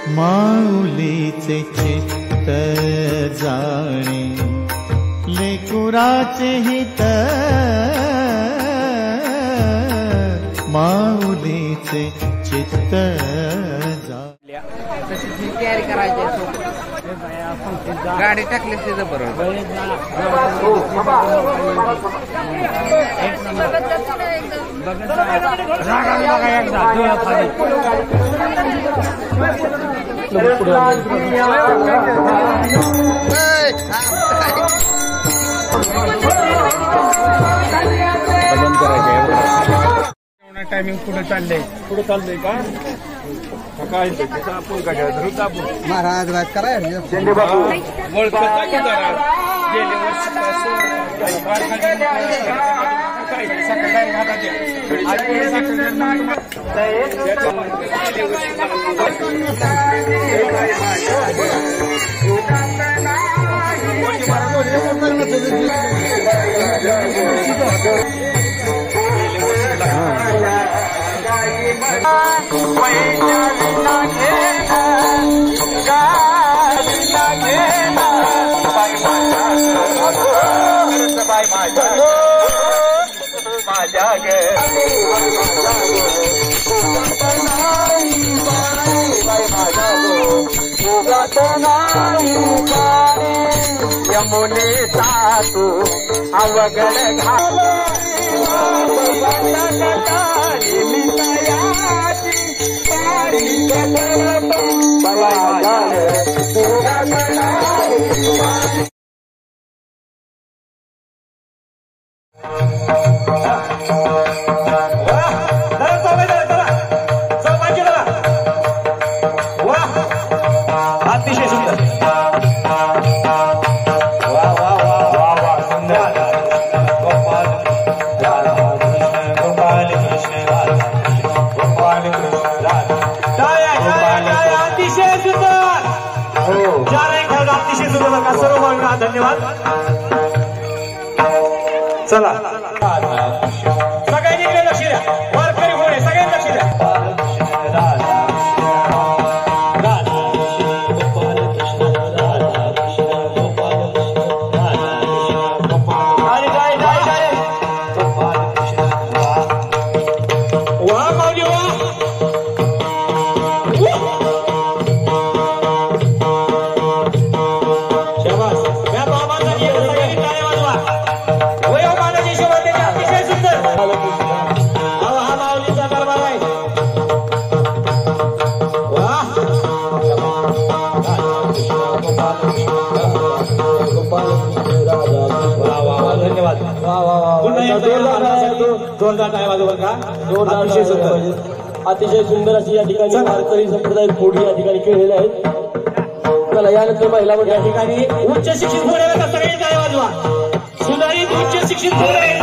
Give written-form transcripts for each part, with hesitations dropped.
माऊलीचे चित्त जाणे लेकुराचे हित माऊलीचे चित्त जाणे तयारी करायची गाडी टाकली तिथं बरोबर टायमिंग पुढे चाललंय का काय आपण काय धरूच आपण महाराज बात करायला यमुने सातू अवगड अतिशय सुंदर सर्व मागणं धन्यवाद चला सगळ्यांनी इकडे लक्ष द्या वारकरी होणे सगळ्यांनी लक्ष द्या अतिशय सुंदर अशी या ठिकाणी वारकरी संप्रदाय फोडी या ठिकाणी खेळलेले आहेत. चला यानंतर महिला मंडळ या ठिकाणी उच्च शिक्षित होण्याचा सगळे काय वाजवा सुधारित उच्च शिक्षित होणारे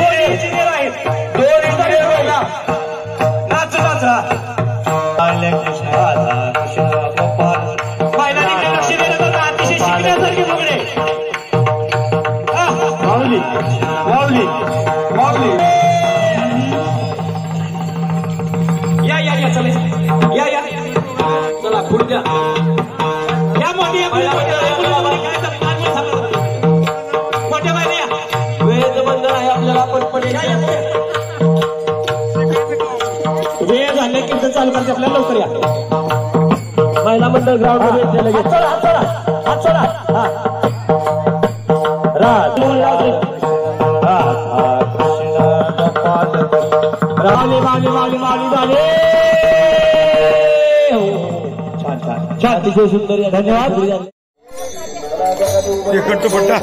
नाच नाचरा कृष्ण राधा कृष्ण गोपाल महिलांनी लक्ष दिलं तर अतिशय शिकण्यासारखे बघणे माऊली माऊली माऊली या या या चला या या चला पुढच्या या मोठ्या मोठ्या बाई या वेद बंधन आहे आपल्याला आपण वेळ झाले कीर्तन चालू करते आपल्याला लवकर या महिला मंडळ ग्राउंड मध्ये लगेच चला चला हात चला माऊली माऊली माऊली माऊली झाले छान छान छान अतिशय सुंदर धन्यवाद पट्टा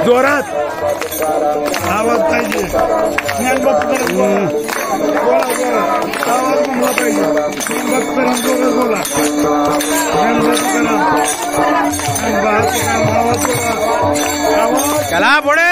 जोरात आवाज पाहिजे ज्ञानभक्त बोला बोला आवाज म्हणला पाहिजे ज्ञानभक्त बोला ज्ञानभक्त आवाज चला पुढे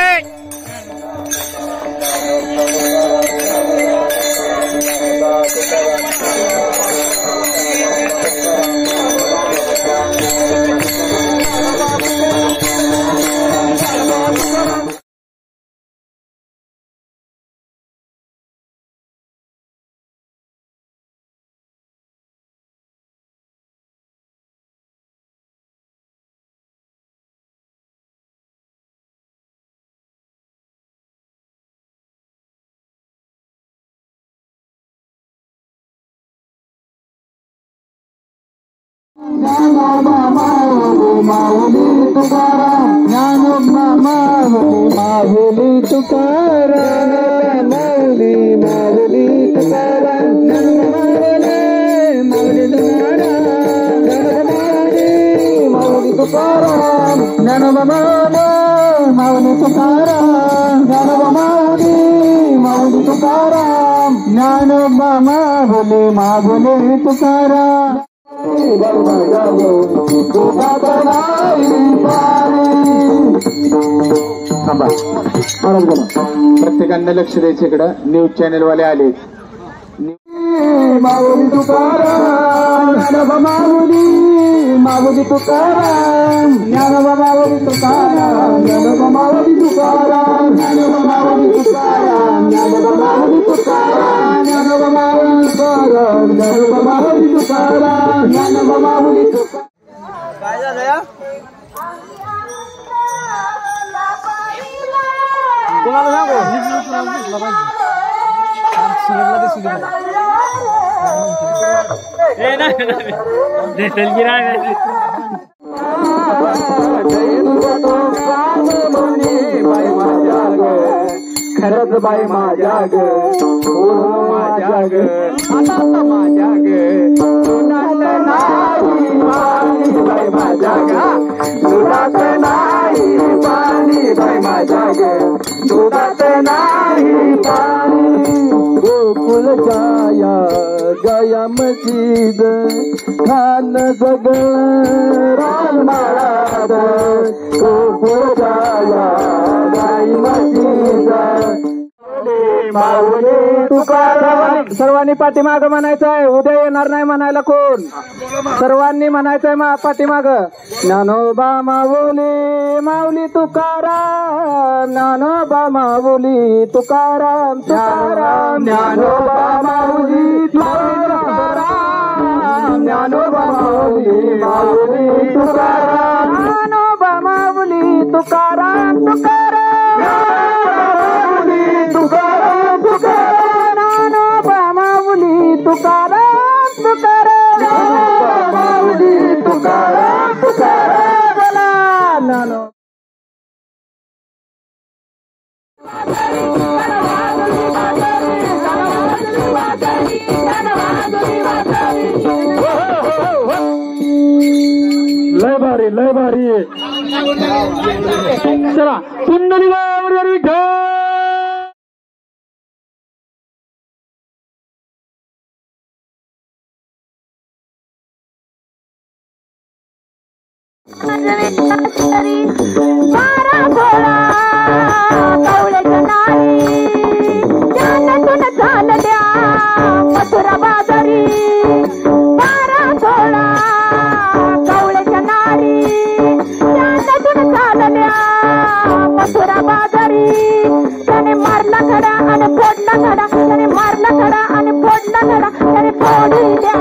प्रत्येकांना लक्ष द्यायचं इकडं. न्यूज चॅनल वाले आले. माऊली तुकाराम ज्ञानोबा माऊली माऊली तुकाराम ज्ञानोबा माऊली तुकाराम ज्ञानोबा माऊली तुकाराम ज्ञानोबा माऊली तुकाराम ज्ञानोबा माऊली तुकाराम ज्ञानोबा माऊली तुकाराम ज्ञानोबा माऊली तुकाराम ज्ञानोबा माऊली तुकाराम. काय झालं खरंच बाई माझ्या ग माझ्या ग आता माझ्या ग दुधात नाही पाणी बाई माझ्या ग दुधात नाही पाणी बाई माझ्या ग दुधात नाही पाणी. गोकुल जाया गया मस्जिद खान सगळं रान महाराज गोकुल जाया गाई मस्जिद. माऊली तुकाराम सर्वांनी पाठीमाग म्हणायचं आहे. उद्या येणार नाही म्हणायला कोण. सर्वांनी म्हणायचंय पाठीमाग. ज्ञानोबा माऊली माऊली तुकाराम ज्ञानोबा माऊली तुकाराम तुकाराम ज्ञानोबा माऊली तुकाराम ज्ञानोबा माऊली माऊली तुकाराम ज्ञानोबा माऊली तुकाराम तुकाराम तुकाराम तुकाराम ज्ञानोबा माऊली तुकाराम तुकाराम ज्ञानोबा माऊली तुकाराम तुकाराम. बोला ज्ञानो लय भारी लय भारी. चला पुंडलिकावर विठ्ठल. मथुरा बाजारी बारा सोळा कवळ्याच्या नारी चांदतून चालल्या मथुरा बाजारी. त्याने मारला खडा आणि फोडला खडा त्याने मारला खडा आणि फोडला खडा त्याने फोडून द्या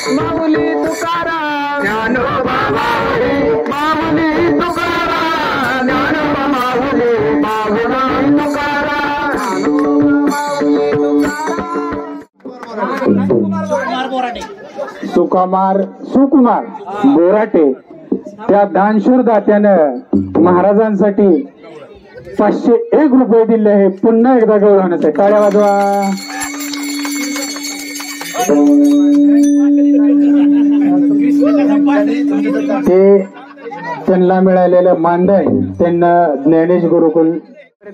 माऊली तुकाराम ज्ञानोबा माऊली माऊली तुकाराम ज्ञानोबा माऊली माऊली तुकाराम सुकुमार बोराटे त्या दानशूर दात्यानं महाराजांसाठी 501 रुपये दिले आहे. पुन्हा एकदा गौरवण्यासाठी टाळ्या वाजवा. ते त्यांना मिळालेलं मानधन त्यांना ज्ञानेश गुरुकुल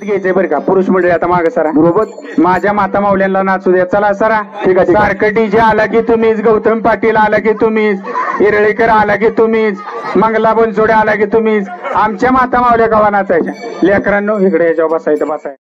घ्यायचंय बरं का. पुरुष मंडळी आता मागे सरा बरोबर. माझ्या माता माऊल्यांना नाचू द्या. चला सरा. ठीक आहे. सारखं डीजे आला की तुम्हीच, गौतम पाटील आला की तुम्हीच, इरळेकर आला की तुम्हीच, मंगला बनसोडे आला की तुम्हीच. आमच्या माता माऊल्या गावा नाचायच्या. लेकरांनो इकडे याच्यावर बसायचं बसाय.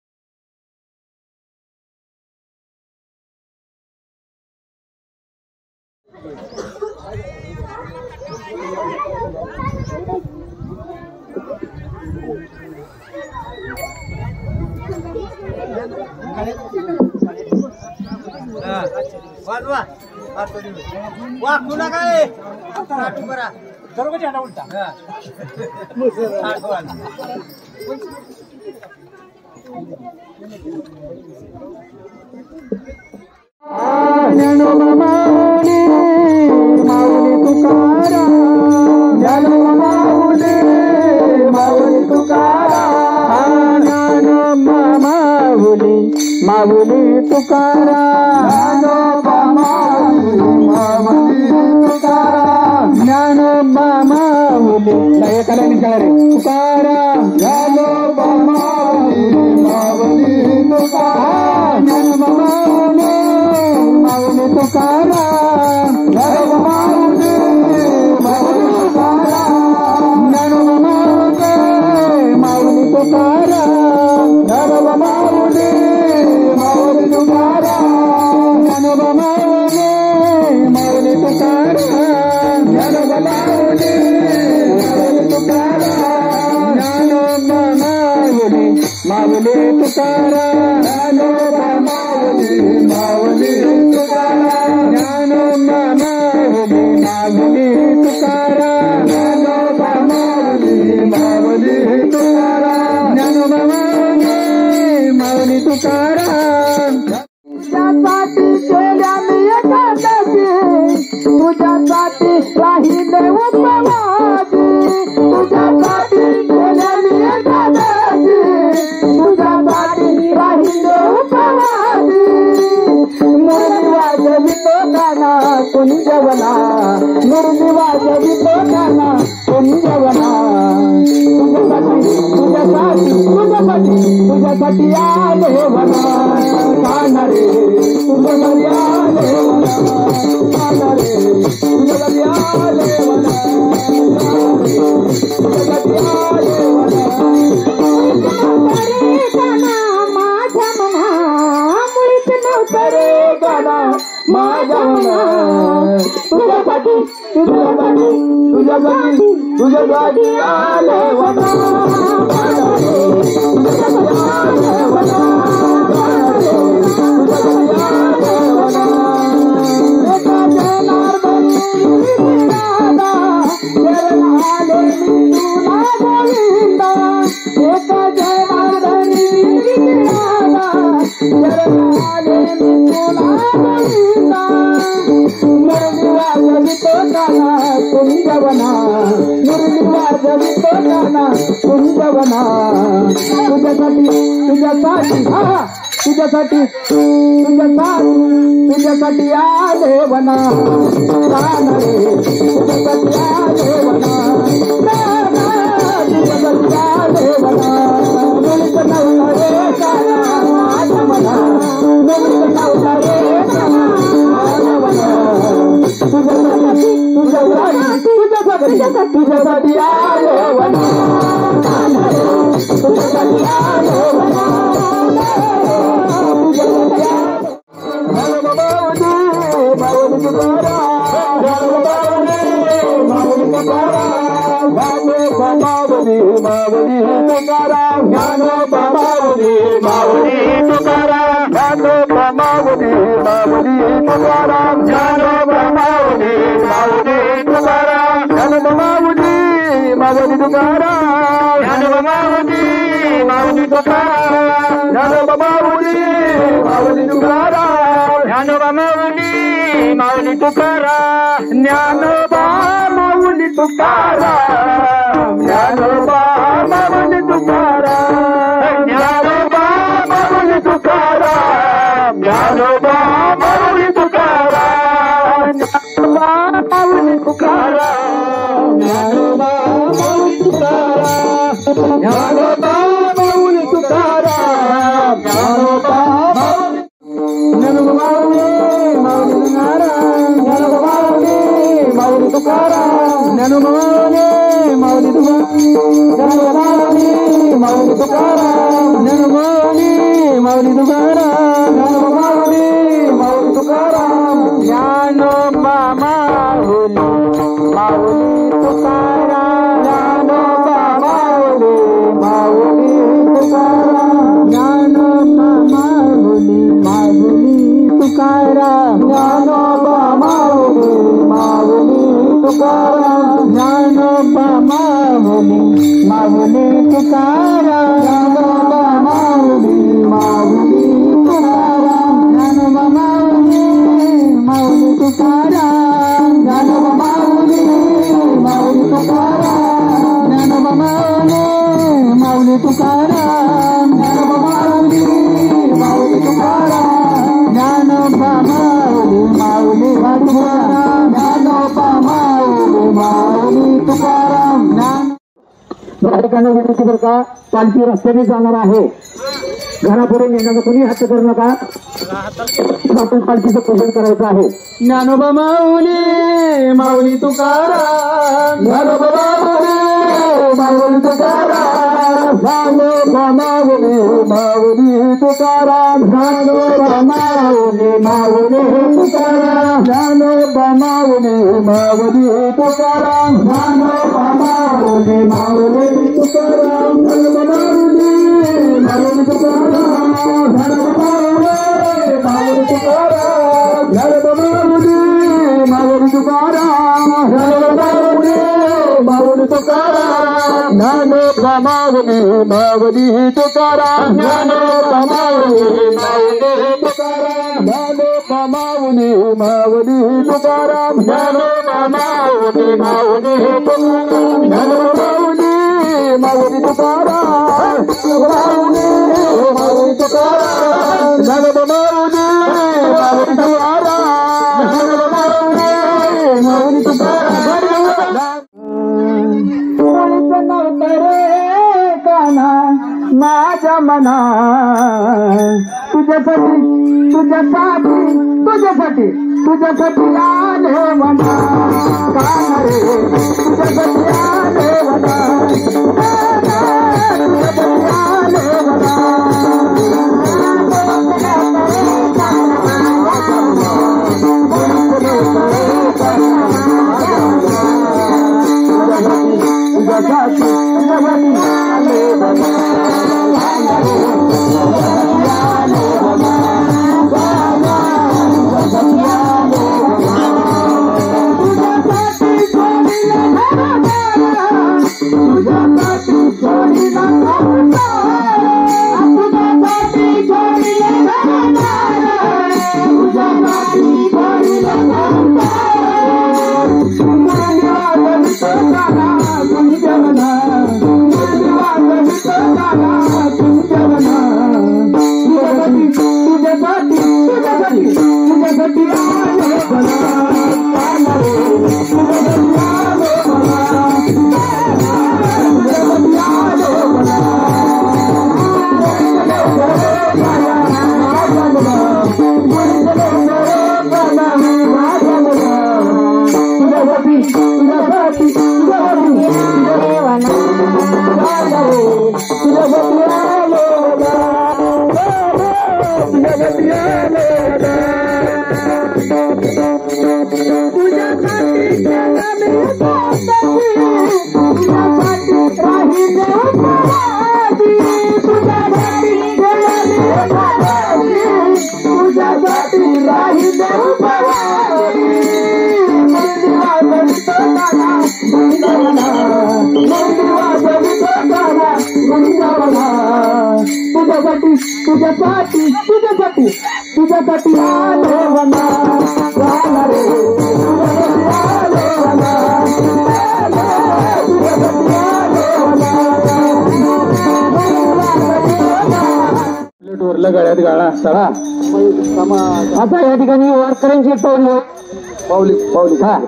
माऊली तुकाराम ज्ञानोबा माऊली एकाला निघाला रे तुकाराम ज्ञानोबा माऊली माऊली तुकाराम ज्ञानोबा माऊली माऊली तुकाराम ज्ञानोबा माऊली माऊली तुकाराम ज्ञानोबा माऊली माऊली तुकाराम ज्ञानोबा माऊली माऊली तुकाराम ज्ञानोबा माऊली माऊली तुकाराम ज्ञानोबा माऊली माऊली तुकाराम ज्ञानोबा माऊली माऊली तुकाराम ज्ञानोबा माऊली माऊली तुकाराम ज्ञानोबा माऊली माऊली तुकाराम ज्ञानोबा माऊली माऊली तुकाराम ज्ञानोबा माऊली माऊली तुकाराम. तुझ्यासाठी केल्या मी एकादशी, तुझ्यासाठी राहिले उपवासी, तुझ्यासाठी केल्या मी एकादशी, तुझ्यासाठी राहिले उपवासी. मुरली वाजवितो गाना कुंजवना, मुरली वाजवितो गाना कुंजवना. तुझ्यासाठी तुझ्यासाठी तुझ्यासाठी आले वना गाना रे, तुझ्यासाठी आले वना गाना रे, तुझ्यासाठी आले वना तुझ्यासाठी आले वना. गाना माझ्या मना मुळीच नव्हतं रे गाना माझ्या मना. तुझ्यासाठी तुझ्यासाठी तुझ्यासाठी तुझ्यासाठी आले वना गाना रे, तुझ्यासाठी आले वना गाना रे, तुझ्यासाठी आले वना. एका जनार्दनी दादा शरण आले मी तुला गोविंदा, एका जनार्दनी दादा शरण आले मी तुला गोविंदा. मुरली वाजवितो गाना कुंजवना, मुरली वाजवितो गाना कुंजवना. तुझ्यासाठी तुझ्यासाठी तुझ्यासाठी तुझ्यासाठी तुझ्यासाठी आले वना गाना रे, तुझ्यासाठी आले वना गाना, तुझ्यासाठी आले वना. मुळीच नव्हता रे गाना माझ्या मना, मुळीच नव्हता रे गाना माझ्या मना. तुझ्यासाठी तुझ्यासाठी तुझ्यासाठी तुझ्यासाठी आले वना गाना रे, तुझ्यासाठी आले वना तुझ्यासाठी आले. माऊली तुकाराम माऊली तुकाराम ज्ञानोबा माऊली माऊली तुकाराम ज्ञानोबा माऊली माऊली तुकाराम ज्ञानोबा माऊली माऊली तुकाराम ज्ञानोबा माऊली तुकाराम ज्ञानोबा माऊली तुकाराम ज्ञानोबा माऊली तुकाराम ज्ञानोबा माऊली तुकाराम ज्ञानोबा माऊली तुकाराम ज्ञानोबा माऊली तुकाराम ज्ञानोबा माऊली तुकाराम ज्ञानोबा माऊली तुकाराम ज्ञानोबा माऊली तुकाराम ज्ञानोबा माऊली तुकाराम ज्ञानोबा माऊली तुकाराम ज्ञानोबा माऊली तुकाराम माऊली तुकाराम ज्ञानोबा माऊली तुकाराम ज्ञानोबा माऊली तुकाराम ज्ञानोबा माऊली तुकाराम ज्ञानोबा माऊली तुकाराम ज्ञानोबा माऊली तुकाराम ज्ञानोबा माऊली तुकाराम ज्ञानोबा माऊली तुकाराम ज्ञानोबा माऊली तुकाराम ज्ञानोबा माऊली तुकाराम ज्ञानोबा माऊली तुकाराम ज्ञानोबा माऊली तुकाराम ज्ञानोबा माऊली तुकाराम या ठिकाणी विनंती बरं का पालखी रस्त्याने जाणार आहे घरापुढे नेण्याचा कोणी हट्ट करू नका आपण पालखीचं पूजन करायचं आहे ज्ञानोबा माऊली तुकाराम ज्ञानोबा माऊली तुकाराम ज्ञानोबा माऊली तुकाराम ज्ञानोबा माऊली तुकाराम ज्ञानोबा माऊली तुकाराम ज्ञानोबा माऊली तुकाराम ज्ञानोबा माऊली तुकाराम ज्ञानोबा माऊली तुकाराम ज्ञानोबा माऊली तुकाराम ज्ञानोबा माऊली तुकाराम ज्ञानोबा माऊली तुकाराम ज्ञानोबा माऊली तुकाराम ज्ञानोबा माऊली तुकाराम माझ्या मना तुझ्यासाठी आले मना काना रे तुझ्यासाठी आले मना तुझ्यासाठी आले मना तुझ्यासाठी तुझ्यासाठी तुझ्यासाठी तुझ्यासाठी तुझ्यासाठी आलो वना गाना रे प्लेटवरला गळ्यात गाळा चढा आता या ठिकाणी वारकऱ्यांची पावली पावली हा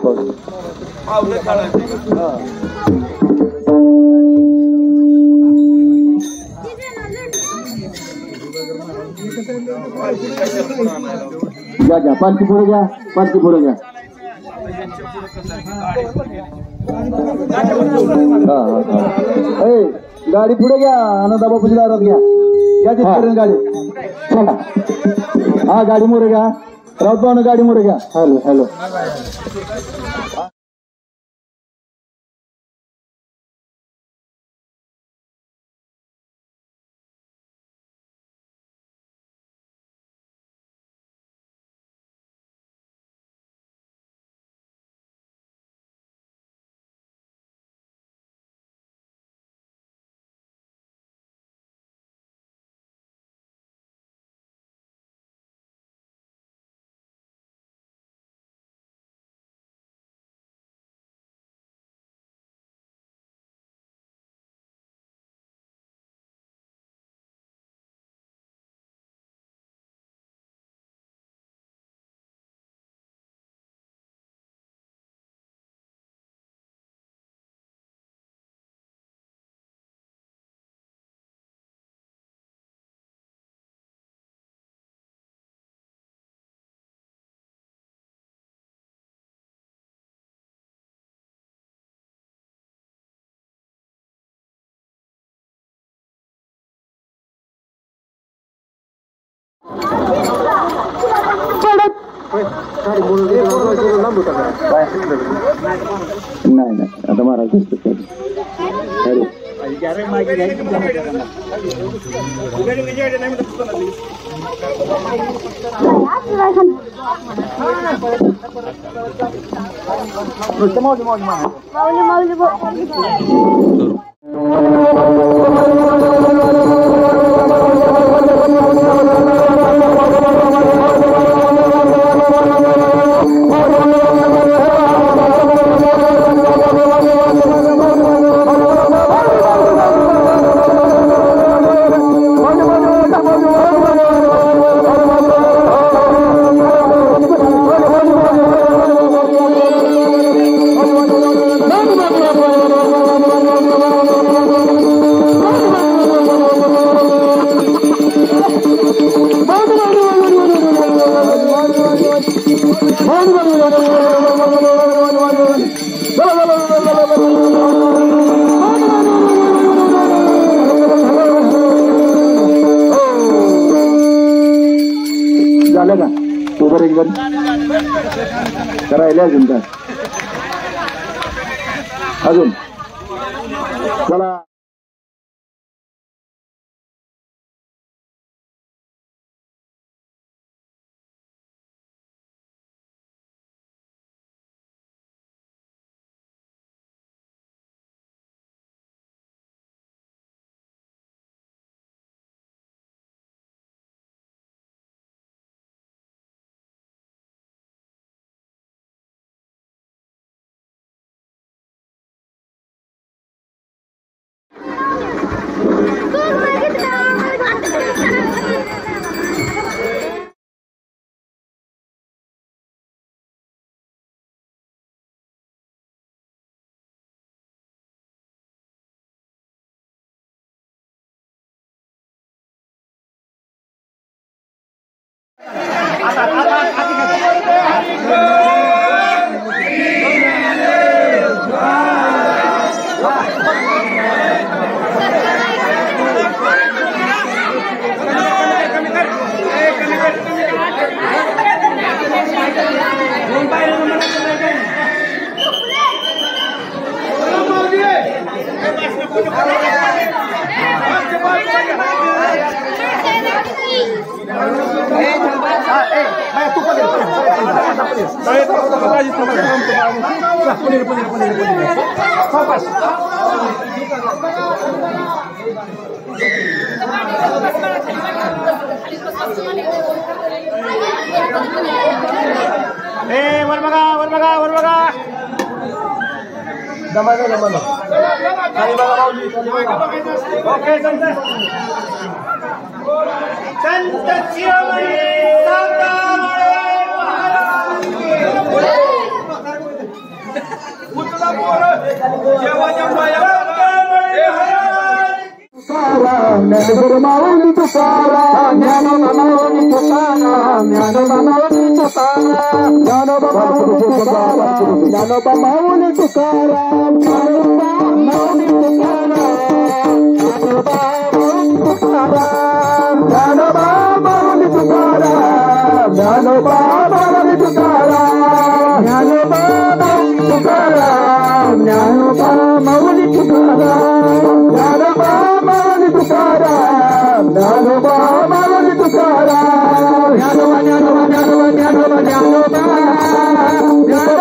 घ्या घ्या पालखी पुढे घ्या पालखी पुढे घ्या गाडी पुढे घ्या आनंदा बापूच्या दारात घ्या घ्या तिथपर्यंत गाडी हा गाडी मोरे घ्या राऊत भाऊ गाडी मोरे घ्या हॅलो हॅलो नाही नाही आता महाराज झालं का उभं एकदम करायला अजून काय अजून चला वर बघा वर बघा वर बघा दमाना दमाना खाली बघा माऊली ओके संत शिरोमणी सातारवाळे महाराज उचला पोर जेव्हा जेव्हा ज्ञानोबा माऊली तुकाराम ज्ञानोबा माऊली तुकाराम ज्ञानोबा माऊली तुकाराम ज्ञानोबा माऊली तुकाराम ज्ञानोबा माऊली तुकाराम ज्ञानोबा माऊली तुकाराम ज्ञानोबा माऊली तुकाराम ज्ञानोबा माऊली तुकाराम ज्ञानोबा माऊली तुकाराम ज्ञानोबा माऊली तुकाराम ज्ञानोबा माऊली तुकाराम ज्ञानोबा माऊली तुकाराम ज्ञानोबा ज्ञानोबा ज्ञानोबा ज्ञानोबा ज्ञानोबा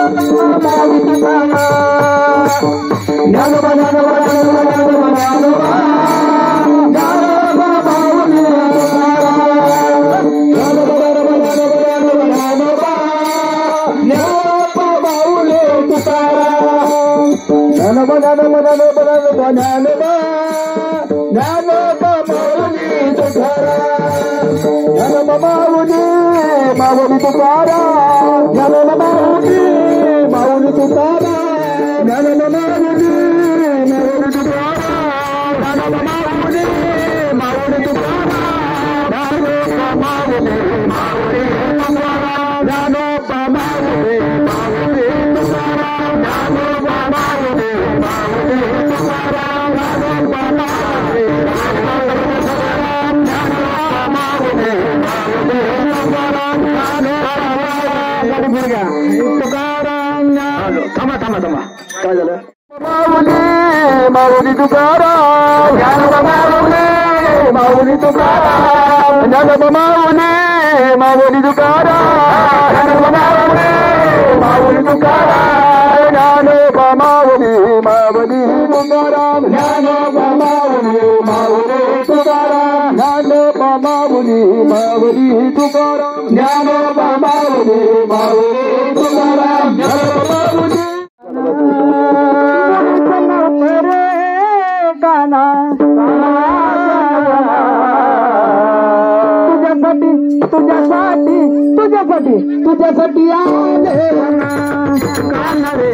ज्ञानोबा माऊली तुकाराम ज्ञानोबा ज्ञानोबा ज्ञानोबा ज्ञानोबा ज्ञानोबा माऊली तुकाराम ज्ञानोबा माऊली माऊली तुकाराम ज्ञानोबा माऊली माऊली तुकाराम ज्ञानोबा माऊली माऊली तुकाराम ज्ञानोबा माऊली माऊली तुकाराम ज्ञानोबा माऊली माऊली तुकाराम ज्ञानोबा माऊली माऊली तुकाराम ज्ञानोबा माऊली थांबा थांबा थांबा काय झालं माऊली माऊली तुकाराम ज्ञानोबा माऊली माऊली तुकाराम ज्ञानोबा माऊली माऊली तुकाराम ज्ञानोबा माऊली माऊली तुकाराम ज्ञानोबा माऊली माऊली तुकाराम ज्ञानोबा माऊली माऊली तुकाराम ज्ञानोबा माऊली माऊली तुकाराम ज्ञानोबा माऊली माऊली तुकाराम ज्ञानोबा माऊली तुझ्यासाठी तुझ्यासाठी तुझ्यासाठी आले काना रे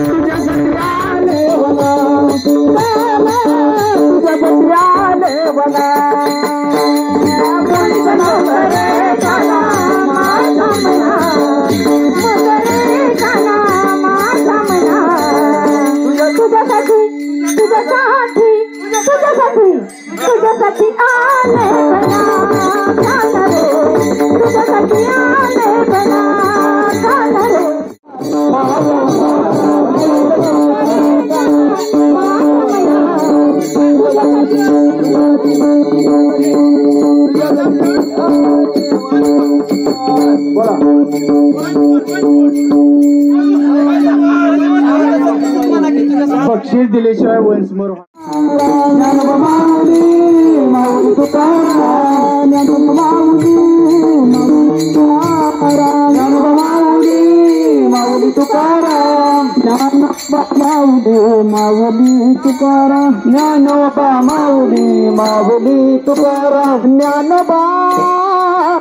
तुझ्यासाठी आले बना तुझ्यासाठी आले बना तुझ्यासाठी तुझ्यासाठी तुझ्यासाठी तुझ्यासाठी आले बना काना रे तुझ्यासाठी आले बना काना रे बक्षीस दिल्याशिवाय वंशमोर ज्ञानोबा माऊली माऊली तुकाराम ज्ञानोबा माऊली ज्ञानोबा माऊली माऊली तुकाराम ज्ञानोबा माऊली माऊली तुकाराम ज्ञानोबा माऊली माऊली तुकाराम ज्ञानोबा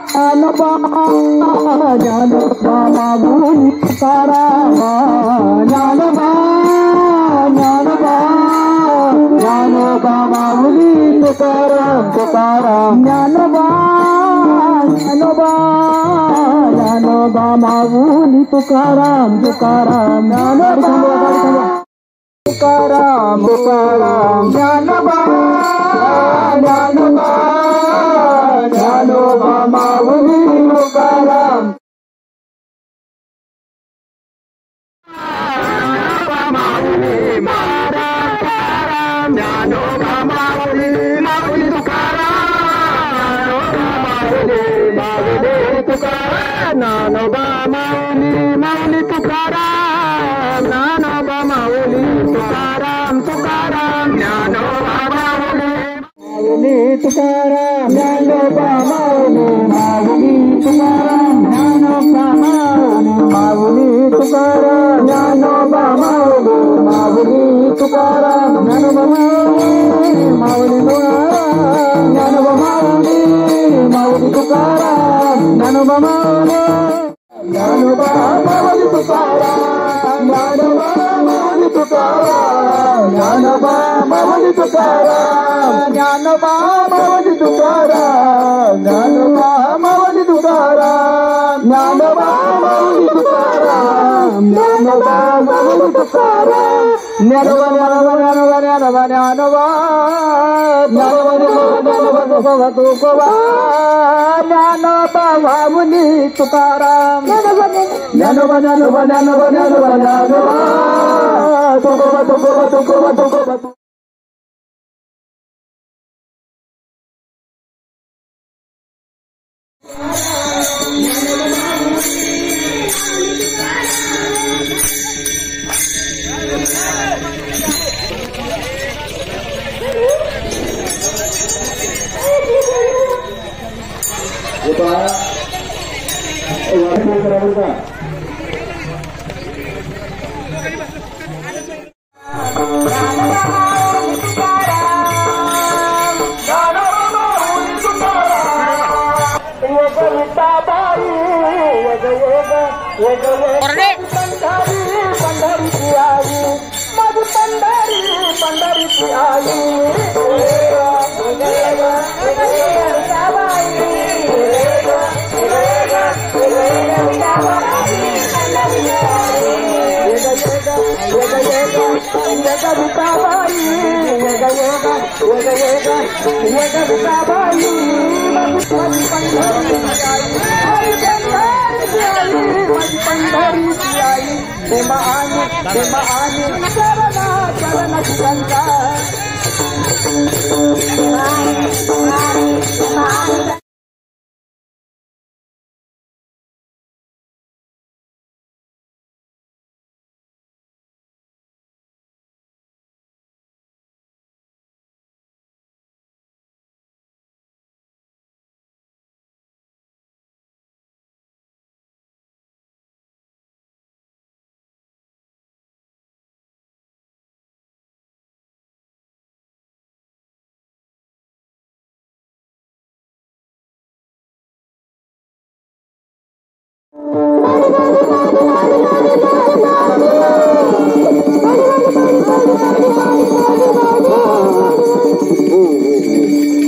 ज्ञानोबा ज्ञानोबा माऊली तुकाराम ज्ञानोबा ज्ञानोबा ज्ञानोबा माऊली तुकाराम तुकाराम ज्ञानोबा ज्ञानोबा ज्ञानोबा माऊली तुकाराम तुकाराम ज्ञानोबा तुकाराम तुकाराम ज्ञानोबा ज्ञानोबा ज्ञानोबा माऊली तुकाराम ज्ञानोबा माऊली माऊली तुकाराम ज्ञानोबा माऊली माऊली तुकाराम ज्ञानोबा माऊली माऊली तुकाराम ज्ञानोबा माऊली माऊली तुकाराम ज्ञानोबा माऊली माऊली तुकाराम ज्ञानोबा माऊली तुकाराम ज्ञानोबा माऊली माऊली तुकाराम ज्ञानोबा माऊली ज्ञानोबा माऊली तुकाराम ज्ञानोबा माऊली तुकाराम ज्ञानोबा माऊली तुकाराम ज्ञानोबा माऊली तुकाराम ज्ञानोबा माऊली तुकाराम ज्ञानोबा माऊली तुकाराम ज्ञानोबा माऊली तुकाराम ज्ञानोबा ज्ञानोबा ज्ञानोबा ज्ञानोबा ज्ञानोबा ज्ञानोबा ज्ञानोबा तुकोबा ज्ञानोबा माऊली तुकाराम ज्ञानोबा ज्ञानोबा ज्ञानोबा ज्ञानोबा ज्ञानोबा ज्ञानोबा तुकोबा तुकोबा तुकोबा तुकोबा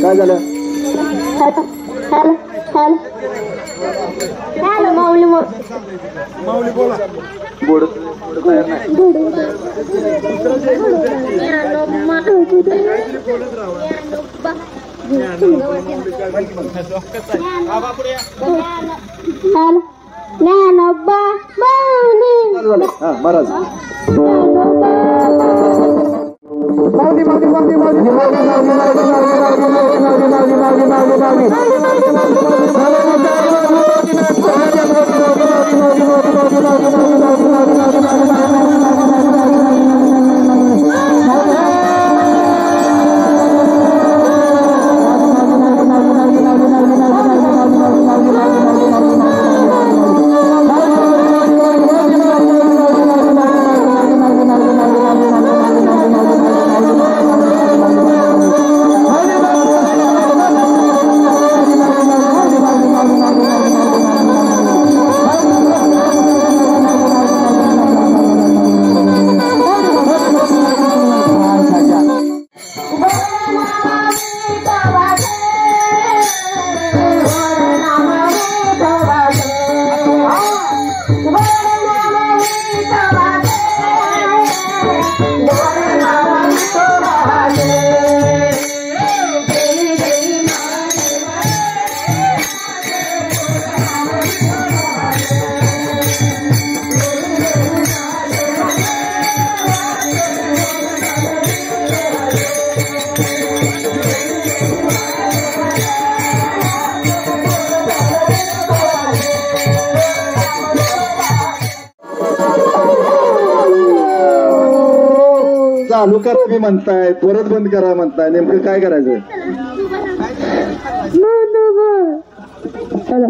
काय झालं? हॅलो माऊली माऊली बोला. गोड तयार नाही. ज्ञानोबा माऊली महाराज चालू करा मी म्हणताय, परत बंद करा म्हणताय, नेमकं काय करायचं? हॅलो चला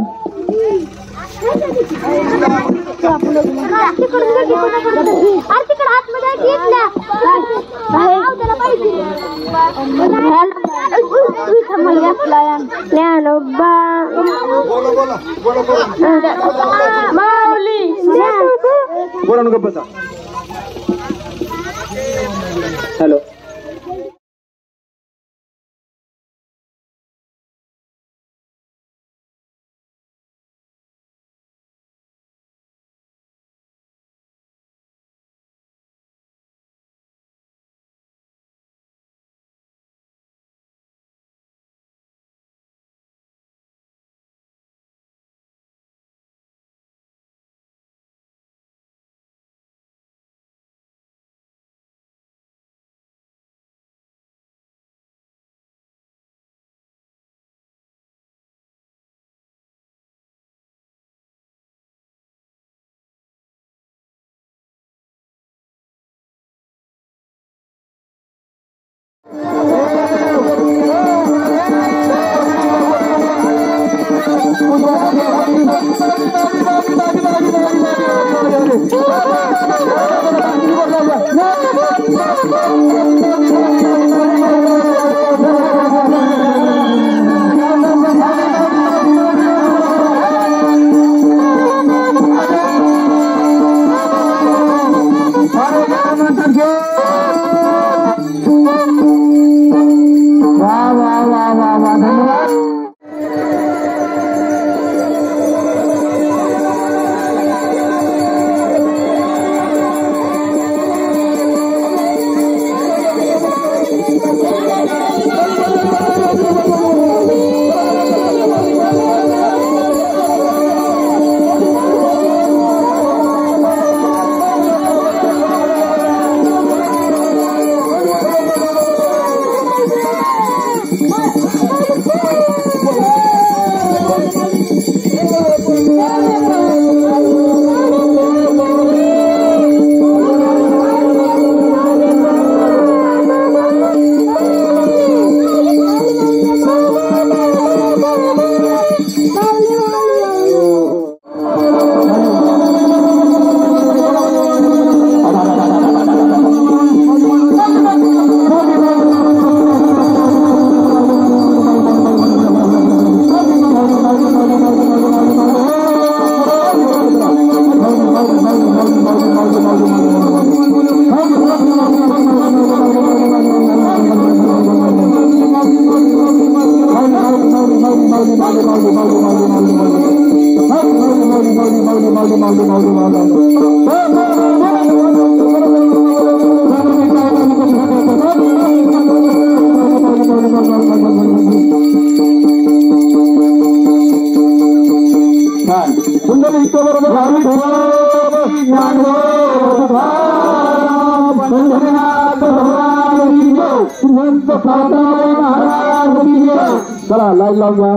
लाईव्ह लावूया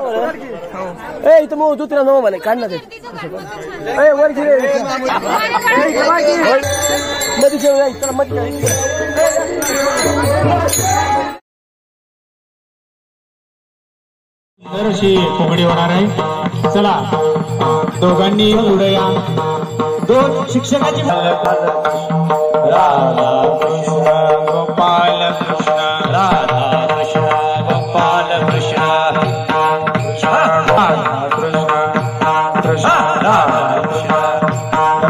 ए इथं मग दुसरा नो म्हणे काढ ना ते वर घे मध्ये ठेव त्याला मध्ये अशी कोंबडी होणार आहे. चला दोघांनी पुढे या. दोन शिक्षकाची राधा कृष्ण गोपाल कृष्ण राधा कृष्ण गोपाल कृष्ण राधा कृष्ण कृष्ण राधा कृष्ण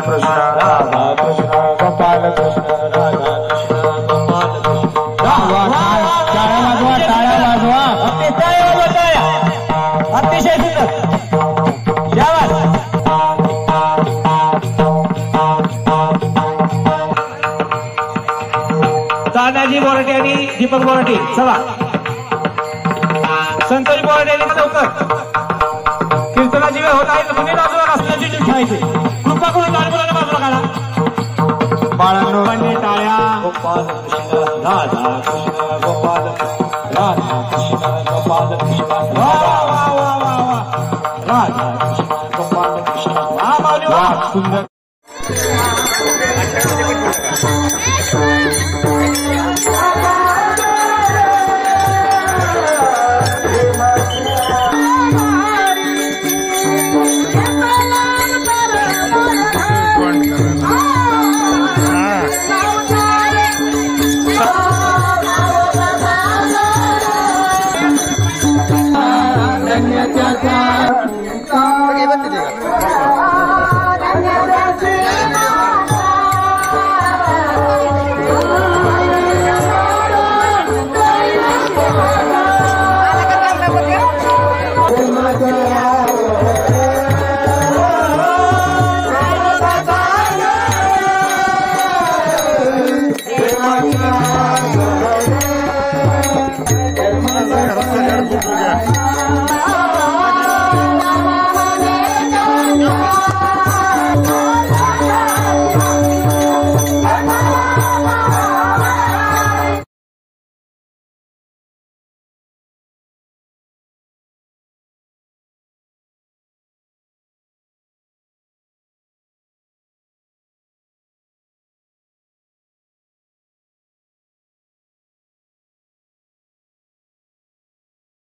कृष्ण राधा कृष्ण गोपाल कृष्ण राधा कृष्ण गोपाल कृष्ण. टाळ्या वाजवा टाळ्या वाजवा. अतिशय सुंदर. तानाजी बोराटे आणि दीपक बोराटे चला. संतोष बोराटे लवकर. कीर्तनाची वेळ होत आहे. दोन्ही बाजूला रस्त्याची जीव ठेवायची. कृपा करून बाळमुलांना बाजूला काढा. बाळांनो टाळ्या. गोपाल कृष्ण राधा कृष्ण गोपाल राधा कृष्ण गोपाल कृष्ण. वा वा वा वा वा. का